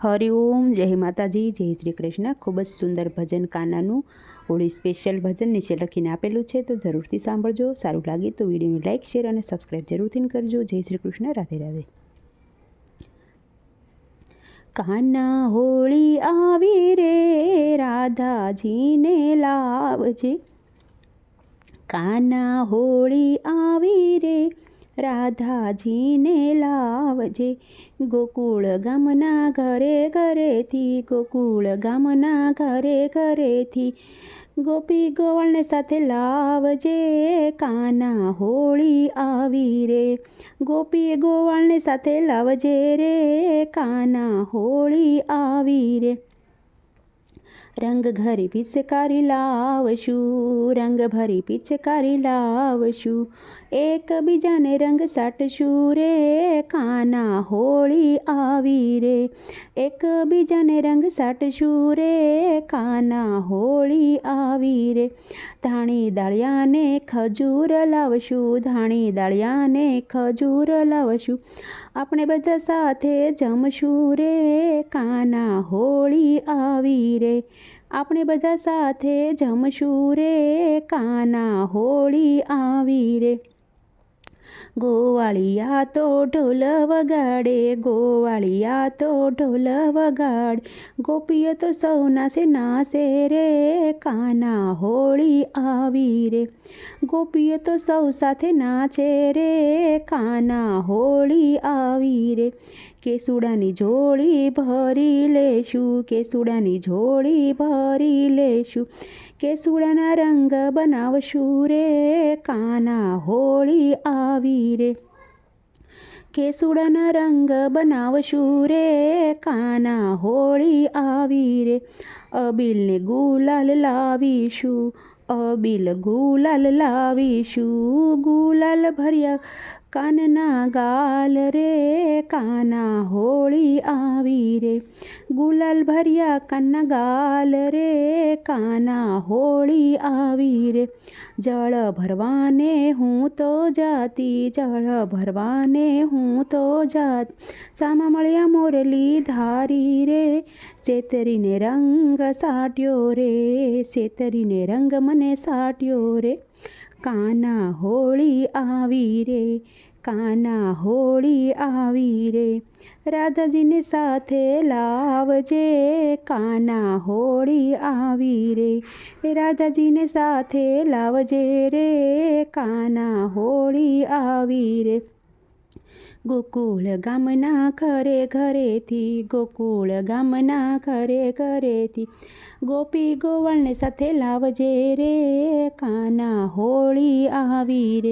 હરિઓમ, જય માતાજી, જય શ્રી કૃષ્ણ। ખૂબ જ સુંદર ભજન કાનાનું હોળી સ્પેશિયલ ભજન નીચે લખીને આપેલું છે, તો જરૂરથી સાંભળજો। સારું લાગે તો વિડીયોને લાઇક, શેર અને સબસ્ક્રાઈબ જરૂરથી કરજો। જય શ્રી કૃષ્ણ, રાધે રાધે। કાના હોળી આવી રે, રાધાજીને લાવજે। કાના હોળી આવી રે, રાધાજીને લાવજે। ગોકુળ ગામના ઘરે ઘરેથી, ગોકુળ ગામના ઘરે ઘરેથી ગોપી ગોવાળને સાથે લાવજે। કાના હોળી આવી રે, ગોપી ગોવાળને સાથે લાવજે રે। કાના હોળી આવી રે, રંગ ઘરી પિચકારી લાવશું, રંગ ભરી પિચકારી લાવશું। એકબીજાને રંગ સાટશું રે, કાના હોળી આવી રે। એકબીજાને રંગ સાટશું રે, કાના હોળી આવી રે। ધાણી દાળિયાને ખજૂર લાવશું, ધાણી દાળિયાને ખજૂર લાવશું। આપણે બધા સાથે જમશું રે, કાના હોળી આવી રે। આપણે બધા સાથે જમશું રે, કાના હોળી આવી રે। ગોવાળિયા તો ઢોલ વગાડે, ગોવાળિયા તો ઢોલ વગાડે। ગોપીઓ તો સૌ નાસે નાસે રે, કાના હોળી આવી રે। ગોપીઓ તો સૌ સાથે નાચે રે, કાના હોળી આવી રે। કેસુડાની ઝોળી ભરી લેશું, કેસુડાની ઝોળી ભરી લેશું। કેસુડાના રંગ બનાવશું રે, કાના હોળી આવી રે। કેસુડાના રંગ બનાવશું રે, કાના હોળી આવી રે। અબીલને ગુલાલ લાવીશું, અબીલ ગુલાલ લાવીશું। ગુલાલ ભર્યા કાનના ગાલ રે, કાના હોળી આવી રે। ગુલાલ ભર્યા કાનના ગાલ રે, કાના હોળી આવી રે। જળ ભરવાને હું તો જાતી, જળ ભરવાને હું તો જાતી। સામા મળ્યા મોરલી ધારી રે, છેતરીને રંગ સાટ્યો રે, છેતરીને રંગ મને સાટ્યો રે। કાના હોળી આવી રે, કાના હોળી આવી રે। રાધાજીને સાથે લાવજે, કાના હોળી આવી રે। રાધાજીને સાથે લાવજે રે, કાના હોળી આવી રે। ગોકુળ ગામના ઘરે ઘરેથી, ગોકુળ ગામના ઘરે ઘરેથી ગોપી ગોવાળને સાથે લાવજે રે, કાના હોળી આવી રે।